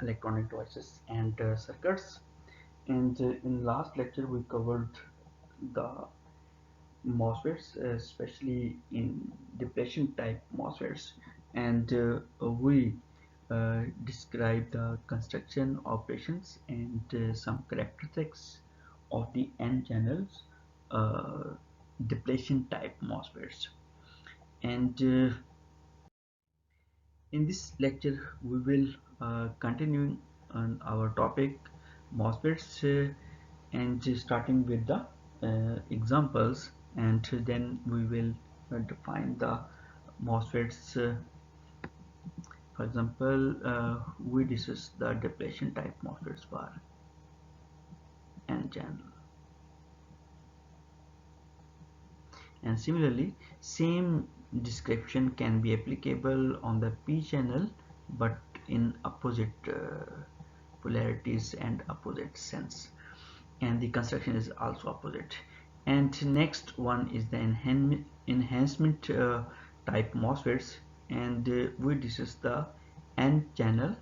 electronic devices and circuits. And in last lecture we covered the MOSFETs, especially in depletion type MOSFETs, and we described the construction, operations, and some characteristics of the N channels uh, depletion type MOSFETs. And in this lecture we will continue on our topic MOSFETs, and starting with the examples, and then we will define the MOSFETs. For example, we discuss the depletion type MOSFETs for N channel, and similarly same description can be applicable on the P channel but in opposite polarities and opposite sense, and the construction is also opposite. And next one is the enhancement type MOSFETs, and we discuss the N channel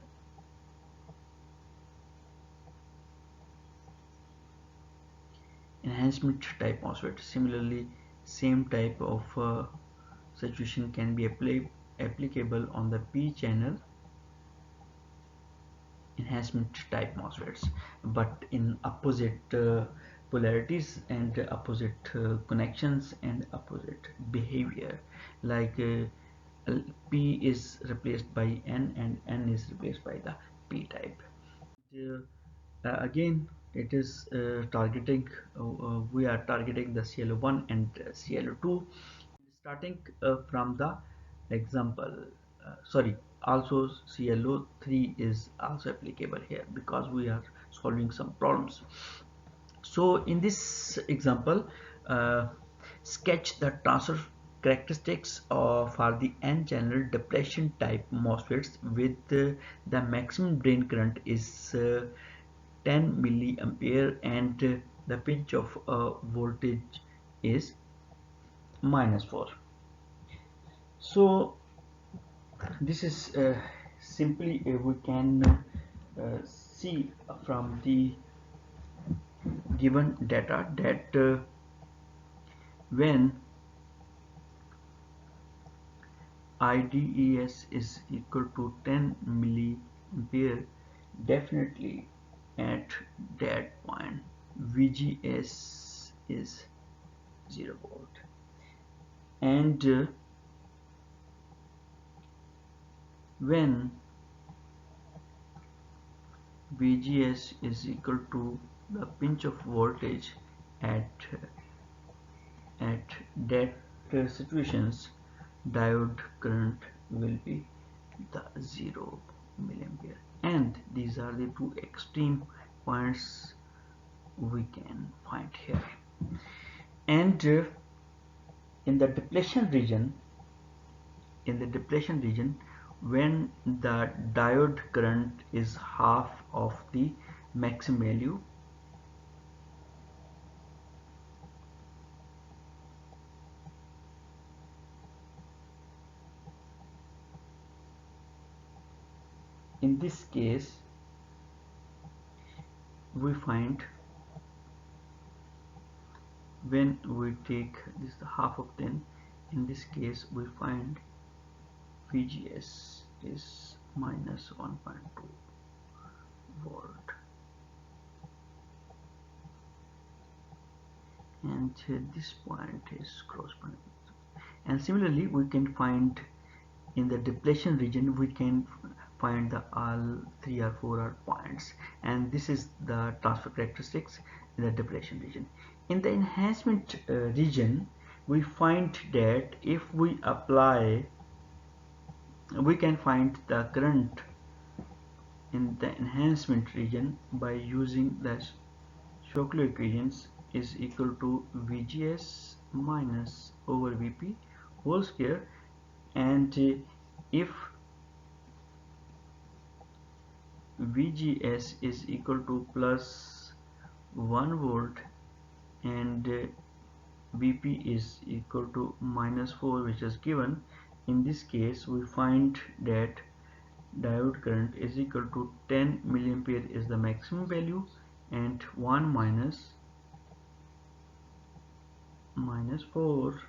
enhancement type MOSFET. Similarly, same type of situation can be applicable on the P channel enhancement type MOSFETs, but in opposite polarities and opposite connections and opposite behavior, like P is replaced by N and N is replaced by the P type. Again, it is targeting we are targeting the CLO1 and CLO2, starting from the example. Sorry, also CLO3 is also applicable here because we are solving some problems. So in this example, uh, sketch the transfer characteristics for the N channel depletion type MOSFETs with the maximum drain current is 10 milliampere, and the pinch of voltage is -4. So this is simply we can see from the given data that when IDES is equal to 10 milliampere, definitely at that point VGS is 0 volt, and when VGS is equal to the pinch of voltage at that situations, diode current will be the 0 milliampere, and these are the two extreme points we can find here. And in the depletion region, when the diode current is half of the maximum value, in this case we find, when we take this half of 10, in this case we find VGS is minus 1.2 volt, and this point is corresponding. And similarly we can find in the depletion region, we can find the all 3 or 4 are points, and this is the transfer characteristics in the depletion region. In the enhancement region, we find that if we apply, we can find the current in the enhancement region by using the Shockley equations is equal to VGS minus over VP whole square, and if VGS is equal to plus 1 volt and VP is equal to -4, which is given, in this case we find that diode current is equal to 10 milliampere is the maximum value, and 1 minus 4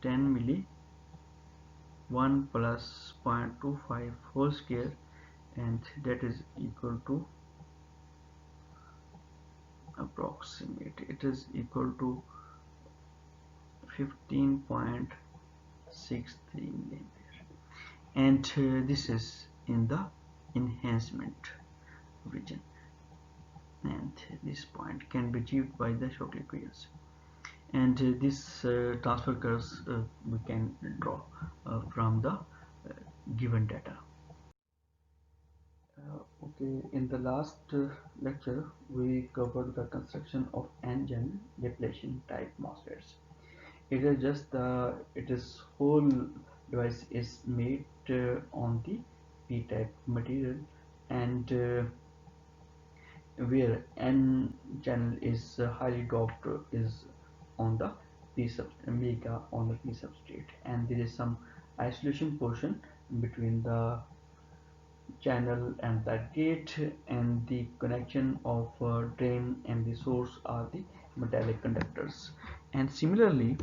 10 milli 1 plus 0.25 whole square, and that is equal to approximate, it is equal to 15.63 milliampere, and this is in the enhancement region, and this point can be achieved by the Shockley equations. And this transfer curves we can draw from the given data. Okay, in the last lecture we covered the construction of n-channel depletion type MOSFETs. It is just it is whole device is made on the p-type material, and where n channel is highly doped is on the p omega on the p substrate, and there is some isolation portion between the channel and the gate, and the connection of drain and the source are the metallic conductors. And similarly,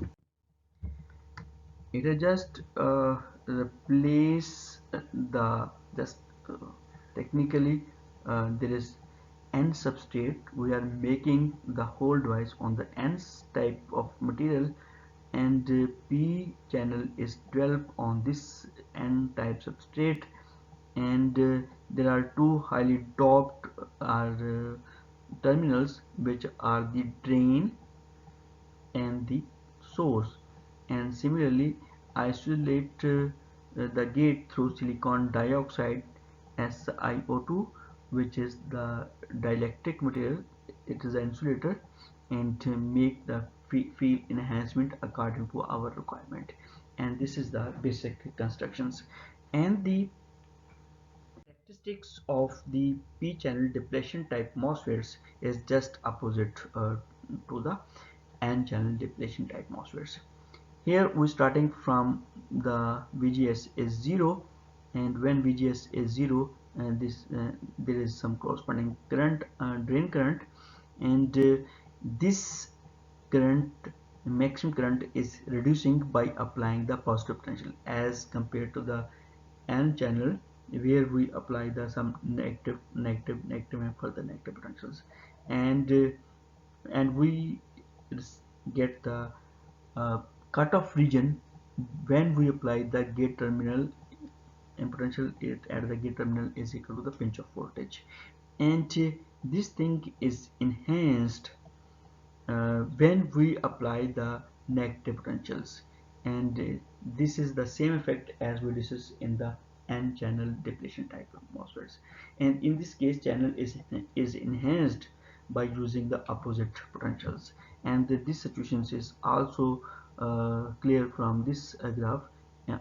it is just replace the just technically there is n substrate, we are making the whole device on the n type of material, and p channel is developed on this n type substrate, and there are two highly doped terminals, which are the drain and the source. And similarly isolate the gate through silicon dioxide SiO2, which is the dielectric material, it is an insulator, and to make the field enhancement according to our requirement. And this is the basic constructions. And the characteristics of the p-channel depletion type MOSFETs is just opposite to the n-channel depletion type MOSFETs. Here we starting from the VGS is 0, and when VGS is 0, this there is some corresponding current, drain current, and this current, maximum current, is reducing by applying the positive potential, as compared to the n channel where we apply the some negative and further negative potentials, and we get the cutoff region when we apply the gate terminal, and potential at the gate terminal is equal to the pinch off voltage, and this thing is enhanced when we apply the negative potentials, and this is the same effect as we discussed in the n channel depletion type of MOSFETs. And in this case channel is enhanced by using the opposite potentials, and this situation is also clear from this graph.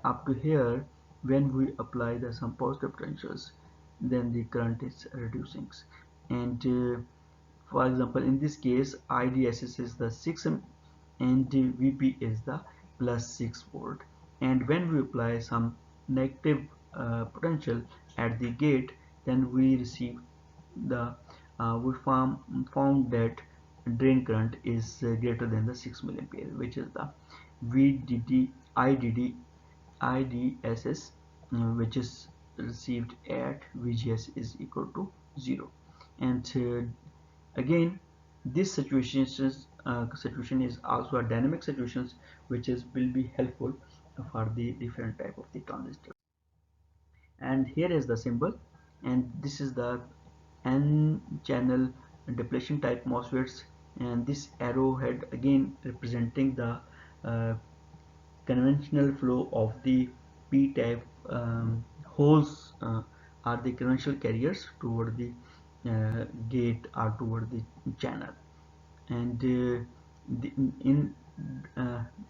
Up to here, when we apply the some positive potentials, then the current is reducing, and for example in this case IDSS is the 6 and VP is the plus 6 volt, and when we apply some negative potential at the gate, then we receive the we found that drain current is greater than the 6 milliampere, which is the VDD IDSS, which is received at VGS is equal to 0. And again, this situation is also a dynamic situations, which is will be helpful for the different type of the transistor. And here is the symbol, and this is the n channel depletion type MOSFETs, and this arrowhead again representing the conventional flow of the p-type holes are the conventional carriers toward the gate or toward the channel. And in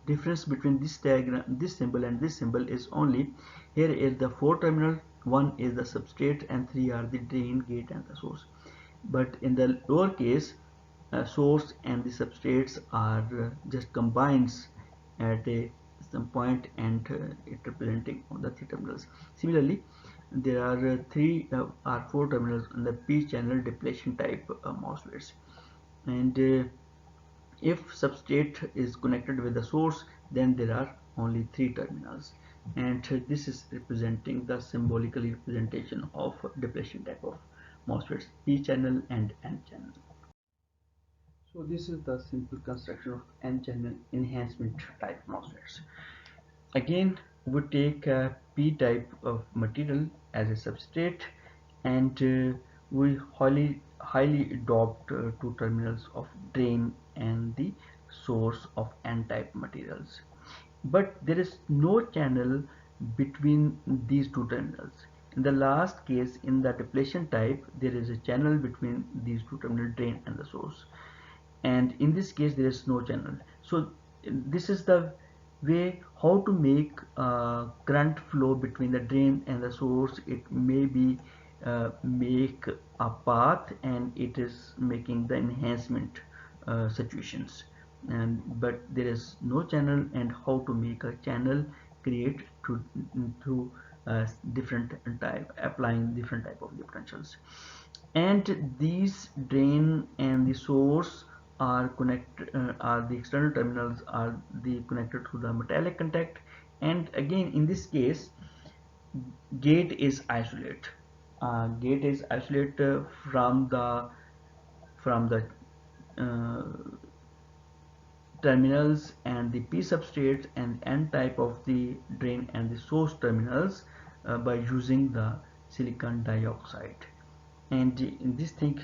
difference between this diagram, this symbol and this symbol is only here is the 4 terminal, 1 is the substrate, and 3 are the drain, gate, and the source. But in the lower case, source and the substrates are just combines at a some point and it representing on the 3 terminals. Similarly, there are 3 or 4 terminals on the p channel depletion type MOSFETs, and if substrate is connected with the source, then there are only 3 terminals, and this is representing the symbolical representation of depletion type of MOSFETs, p channel and n channel. So this is the simple construction of n-channel enhancement type MOSFETs. Again, we take a p-type of material as a substrate, and we highly doped 2 terminals of drain and the source of n-type materials. But there is no channel between these 2 terminals. In the last case, in the depletion type, there is a channel between these 2 terminals, drain and the source, and in this case there is no channel. So this is the way how to make current flow between the drain and the source. It may be make a path, and it is making the enhancement situations, and but there is no channel, and how to make a channel create through different type, applying different type of differentials. And these drain and the source are connected, are the external terminals are the connected to the metallic contact, and again in this case gate is isolate. Gate is isolate from the uh, terminals and the p substrates and n type of the drain and the source terminals by using the silicon dioxide. And this thing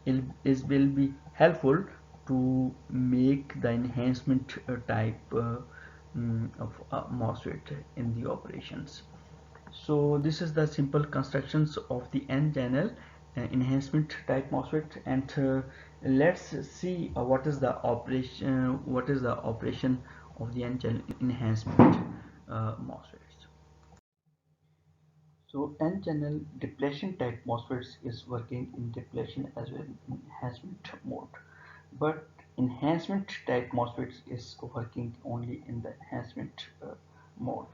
will be helpful to make the enhancement type of MOSFET in the operations. So this is the simple constructions of the n-channel enhancement type MOSFET, and let's see what is the operation of the n-channel enhancement MOSFETs. So n-channel depletion type MOSFETs is working in depletion as well as enhancement mode, but enhancement type MOSFETs is working only in the enhancement mode.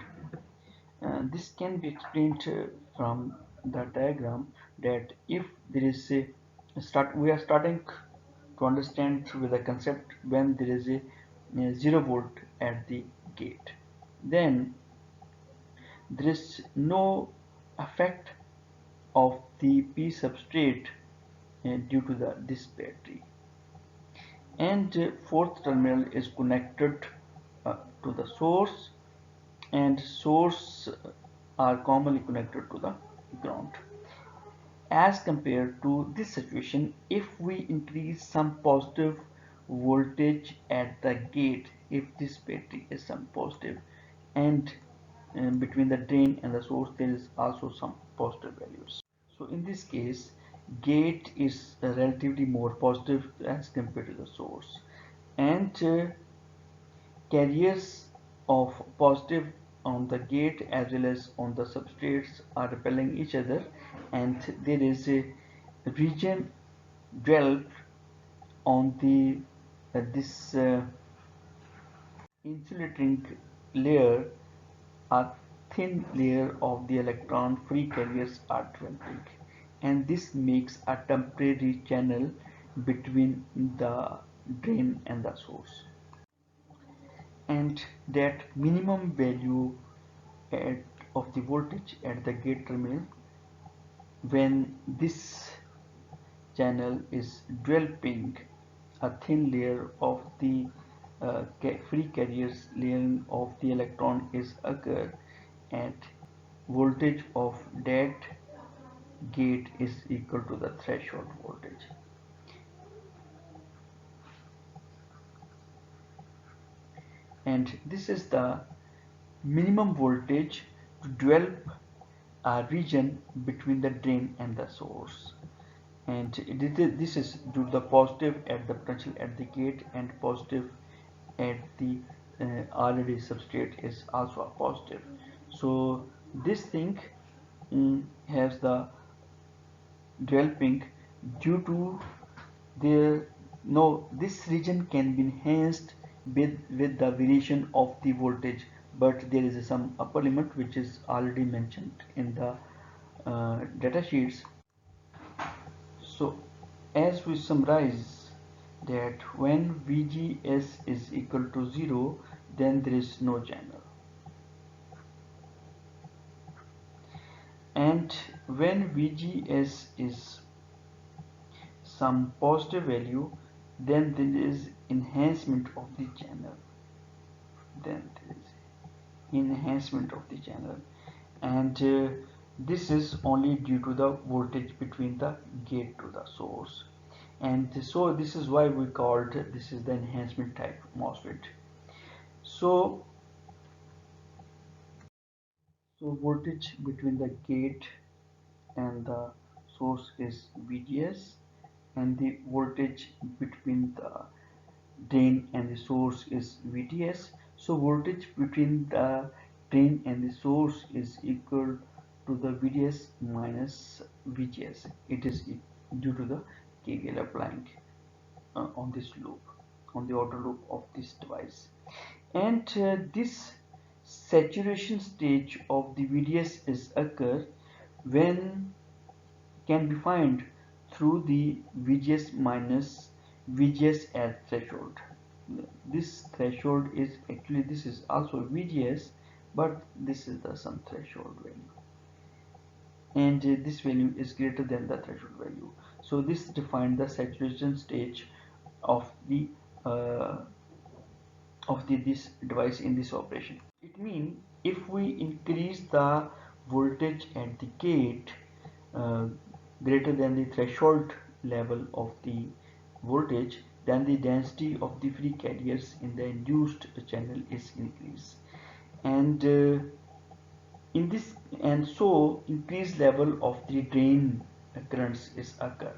This can be explained from the diagram, that if there is a we are starting to understand with the concept when there is a 0 volt at the gate, then there is no effect of the p substrate due to this battery, and fourth terminal is connected to the source, and source are commonly connected to the ground. As compared to this situation, if we increase some positive voltage at the gate, if this battery is some positive, and between the drain and the source there is also some positive values. So in this case, gate is relatively more positive as compared to the source, and carriers of positive on the gate as well as on the substrates are repelling each other, and there is a region developed on the this insulating layer. A thin layer of the electron free carriers are developing, and this makes a temporary channel between the drain and the source, and that minimum value at, of the voltage at the gate terminal, when this channel is developing, a thin layer of the free carriers layer of the electron is occur, and voltage of that gate is equal to the threshold voltage. And this is the minimum voltage to develop a region between the drain and the source, and this is due to the positive at the potential at the gate and positive at the already substrate is also a positive. So this thing has the developing due to there no this region can be enhanced with the variation of the voltage, but there is some upper limit which is already mentioned in the data sheets. So as we summarize that when VGS is equal to 0, then there is no channel, and when VGS is some positive value, then there is enhancement of the channel. Then there is enhancement of the channel, and this is only due to the voltage between the gate to the source, and so this is why we called this is the enhancement type MOSFET. So voltage between the gate and the source is VGS, and the voltage between the drain and the source is VTS. So voltage between the drain and the source is equal to the VDS minus VGS. It is due to the KVL applying on this loop, on the outer loop of this device. And this saturation stage of the VDS is occur when can be found through the VGS minus VGS at threshold. This threshold is actually, this is also VGS, but this is the some threshold value, and this value is greater than the threshold value. So this defines the saturation stage of the this device in this operation. It means if we increase the voltage at the gate uh, greater than the threshold level of the voltage, then the density of the free carriers in the induced channel is increased, and in this, and so increased level of the drain currents is occur.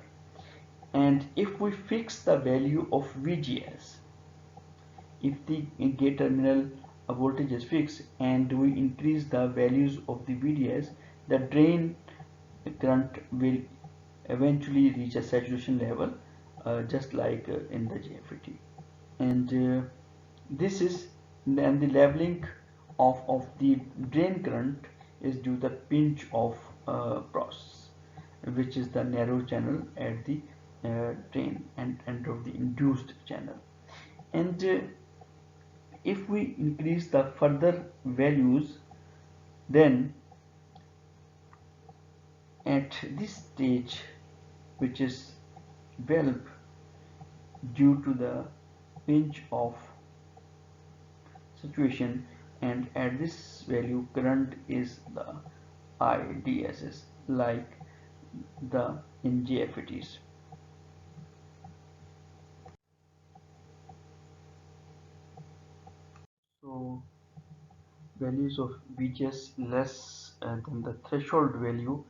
And if we fix the value of VGS, if the gate terminal voltage is fixed and we increase the values of the VDS, the drain current will eventually reach a saturation level, just like in the JFET. And this is then the leveling of the drain current is due to the pinch off process, which is the narrow channel at the drain and end of the induced channel. And if we increase the further values, then at this stage, which is valve, due to the pinch off situation, and at this value current is the IDSS, like the in JFETs. So values of VGS less than the threshold value,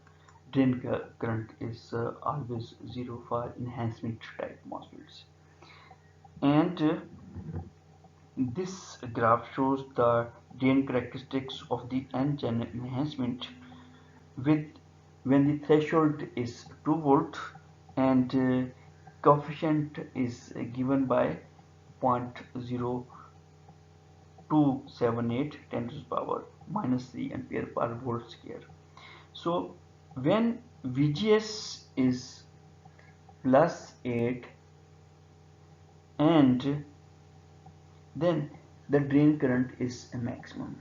drain current is always zero for enhancement type MOSFETs. And this graph shows the drain characteristics of the N-channel enhancement with when the threshold is 2 volt, and coefficient is given by 0.0278 10 to the power minus 3 ampere per volt square. So when VGS is plus 8, and then the drain current is a maximum,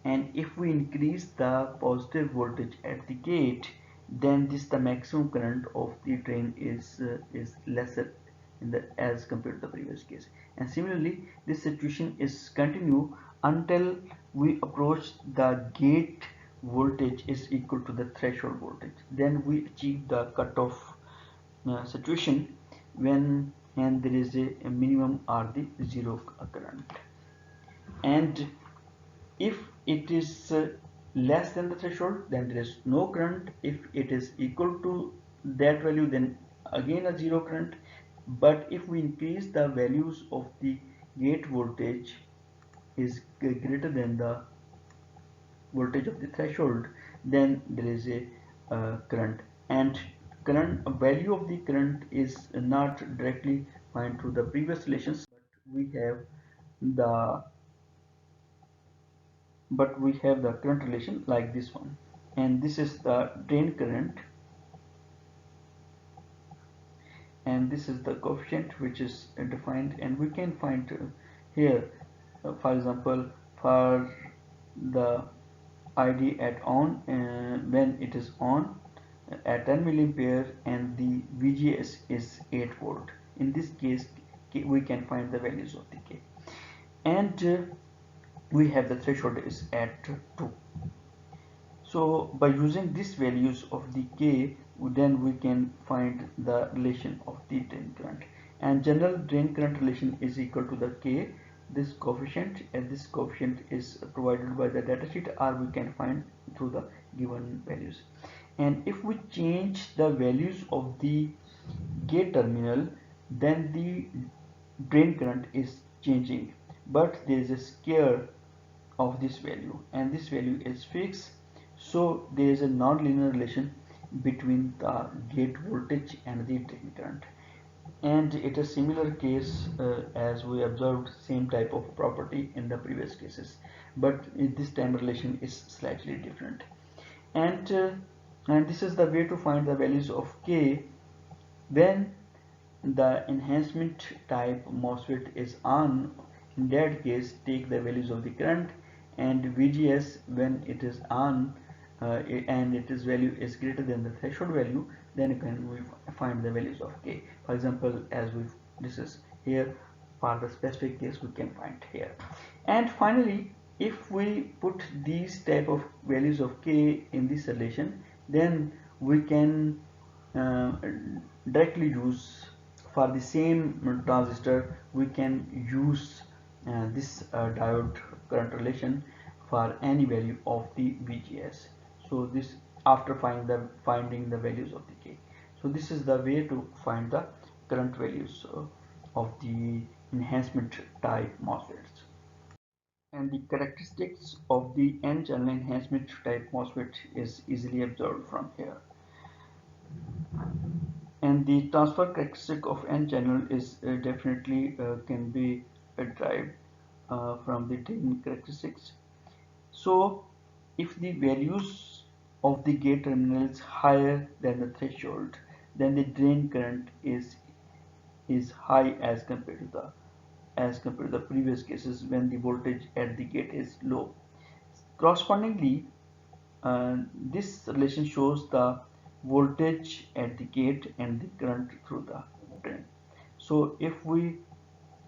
and if we increase the positive voltage at the gate, then this the maximum current of the drain is lesser in the as compared to the previous case. And similarly this situation is continue until we approach the gate voltage is equal to the threshold voltage, then we achieve the cutoff situation when and there is a minimum or the zero current. And if it is less than the threshold, then there is no current. If it is equal to that value, then again a zero current. But if we increase the values of the gate voltage is greater than the voltage of the threshold, then there is a current, and current value of the current is not directly find through the previous relations, but we have the we have the current relation like this one, and this is the drain current, and this is the coefficient which is defined, and we can find here for example for the ID at on when it is on at 10 milliampere and the VGS is 8 volt. In this case we can find the values of the K, and we have the threshold is at 2. So by using these values of the K, then we can find the relation of the drain current, and general drain current relation is equal to the K, this coefficient, and this coefficient is provided by the datasheet, or we can find through the given values. And if we change the values of the gate terminal, then the drain current is changing, but there is a square of this value, and this value is fixed. So there is a non-linear relation between the gate voltage and the drain current, and it is similar case as we observed same type of property in the previous cases, but this time relation is slightly different. And this is the way to find the values of K when the enhancement type MOSFET is on. In that case, take the values of the current, and VGS when it is on and its value is greater than the threshold value, then we find the values of K. For example, as this is here for the specific case we can find here. And finally, if we put these type of values of K in this relation, then we can directly use for the same transistor, we can use this diode current relation for any value of the VGS. So this after finding the values of the K. So this is the way to find the current values of the enhancement type MOSFETs. And the characteristics of the N-channel enhancement type MOSFET is easily observed from here. And the transfer characteristic of N-channel is definitely can be derived from the drain characteristics. So if the values of the gate terminal is higher than the threshold, then the drain current is high as compared to the previous cases when the voltage at the gate is low. Correspondingly, this relation shows the voltage at the gate and the current through the drain. So if,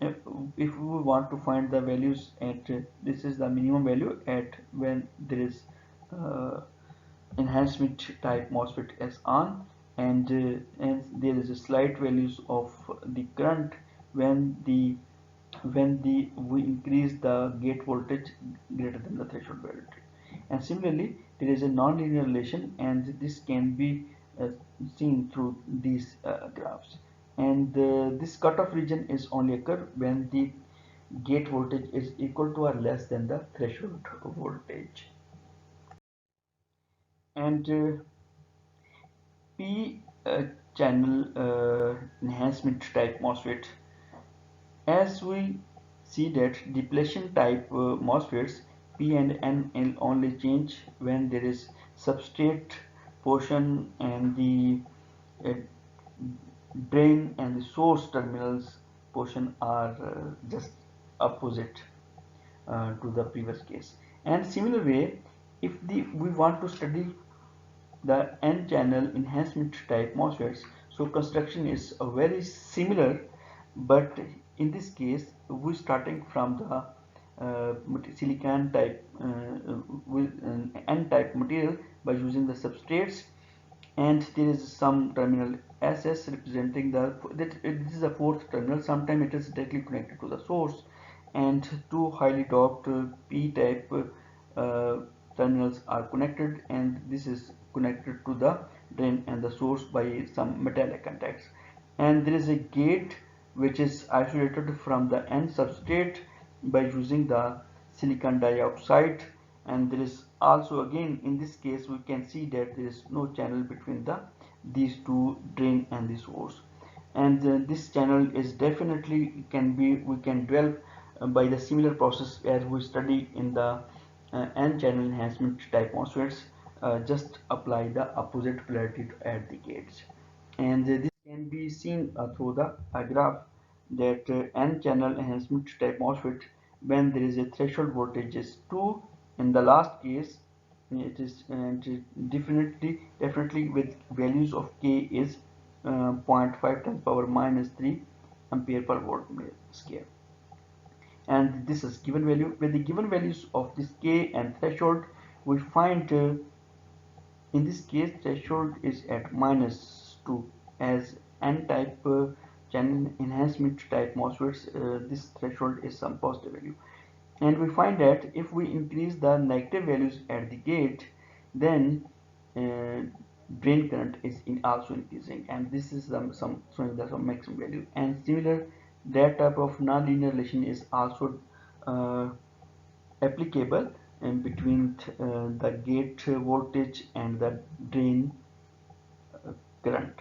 if we want to find the values at this is the minimum value at when there is enhancement type MOSFET is on, and there is a slight values of the current when we increase the gate voltage greater than the threshold value. And similarly, there is a non-linear relation, and this can be seen through these graphs. And this cutoff region is only occur when the gate voltage is equal to or less than the threshold voltage. And P channel enhancement type MOSFET, as we see that depletion type MOSFETs, P and N only change when there is substrate portion and the uh, drain and the source terminals portion are just opposite to the previous case. And similar way, if we want to study the N-channel enhancement type MOSFETs, so construction is very similar, but in this case we starting from the silicon type with N-type material by using the substrates, and there is some terminal SS representing this is the fourth terminal. Sometimes it is directly connected to the source, and two highly doped P-type terminals are connected, and this is connected to the drain and the source by some metallic contacts. And there is a gate which is isolated from the N substrate by using the silicon dioxide, and there is also again in this case we can see that there is no channel between these two, drain and the source. And this channel is definitely we can develop by the similar process as we study in the n-channel enhancement type MOSFETs. Just apply the opposite polarity at the gates, and this can be seen through the graph that n-channel enhancement type MOSFET, when there is a threshold voltage is 2, in the last case it is definitely with values of K is 0.5 10 power minus 3 ampere per volt square, and this is given value. With the given values of this K and threshold, we find in this case threshold is at minus 2, as n-type channel enhancement type MOSFETs, this threshold is some positive value, and we find that if we increase the negative values at the gate, then uh, drain current is also increasing, and this is some showing the some maximum value. And similar, that type of nonlinear relation is also uh, applicable in between the gate voltage and the drain current.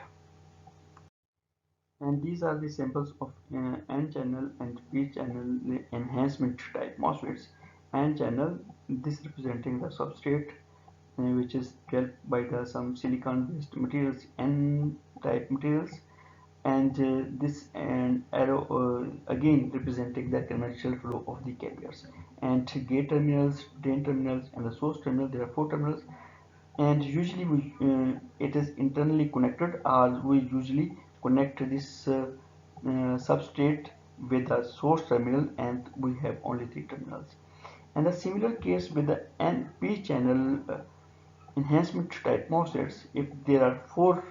And these are the samples of n-channel and p-channel enhancement type MOSFETs. N-channel, this representing the substrate which is developed by the some silicon based materials, n-type materials, and this and arrow again representing the conventional flow of the carriers, and gate terminals, drain terminals, and the source terminal. There are four terminals, and usually it is internally connected, or we usually connect this substrate with the source terminal, and we have only three terminals. And the similar case with the NP channel enhancement type MOSFETs, if there are four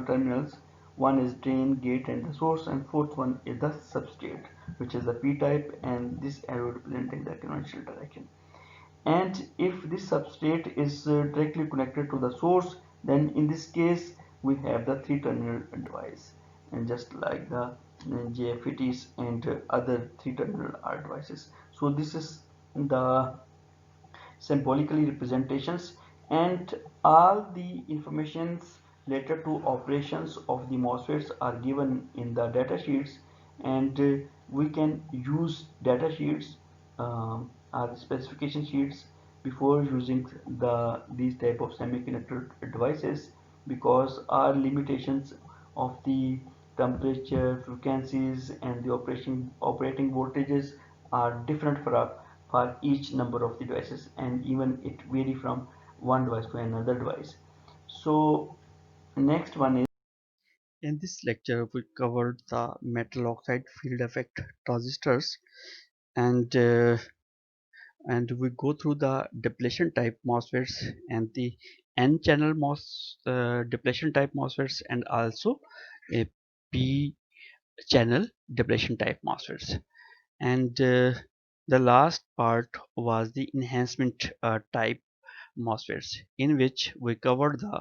terminals, one is drain, gate, and the source, and fourth one is the substrate, which is the P type, and this arrow representing the conventional direction. And if this substrate is directly connected to the source, then in this case we have the three terminal device, and just like the JFETs and other three terminal R devices. So this is the symbolically representations, and all the informations related to operations of the MOSFETs are given in the data sheets, and we can use data sheets or specification sheets before using these type of semiconductor devices, because our limitations of the temperature, frequencies, and the operating voltages are different for each number of the devices, and even it vary from one device to another device. So next one is, in this lecture we covered the metal oxide field effect transistors, and we go through the depletion type MOSFETs and the N channel depletion type MOSFETs, and also a P channel depletion type MOSFETs. And the last part was the enhancement type MOSFETs, in which we covered the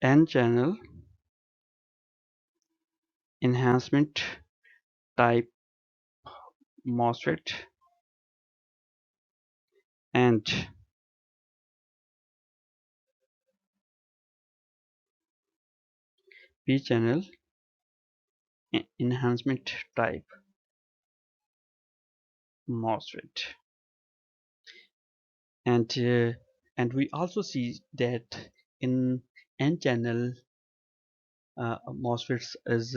N channel enhancement type MOSFET and P channel enhancement type MOSFET. And we also see that in N channel MOSFETs is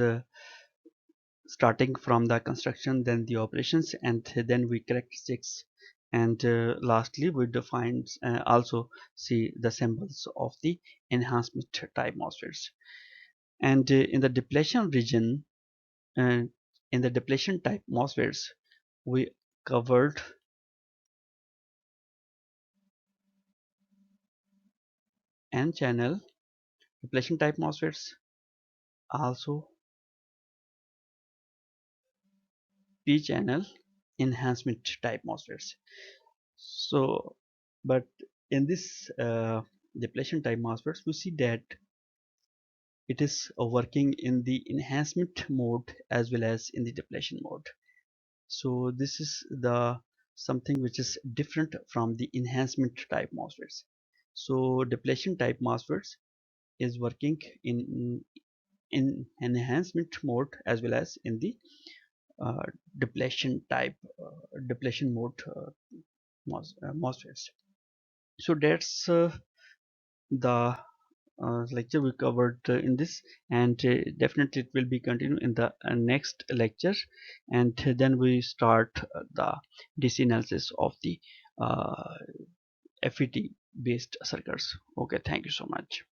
starting from the construction, then the operations, and then we characteristics, and lastly we define also see the symbols of the enhancement type MOSFETs. And in the depletion region, uh, in the depletion type MOSFETs, we covered N channel depletion type MOSFETs, also P channel enhancement type MOSFETs. So but in this depletion type MOSFETs, we see that it is working in the enhancement mode as well as in the depletion mode. So this is the something which is different from the enhancement type MOSFETs. So depletion type MOSFETs, is working in enhancement mode as well as in the uh, depletion mode MOSFETs. So that's the lecture we covered in this, and definitely it will be continued in the next lecture, and then we start the DC analysis of the FET based circuits. Okay, thank you so much.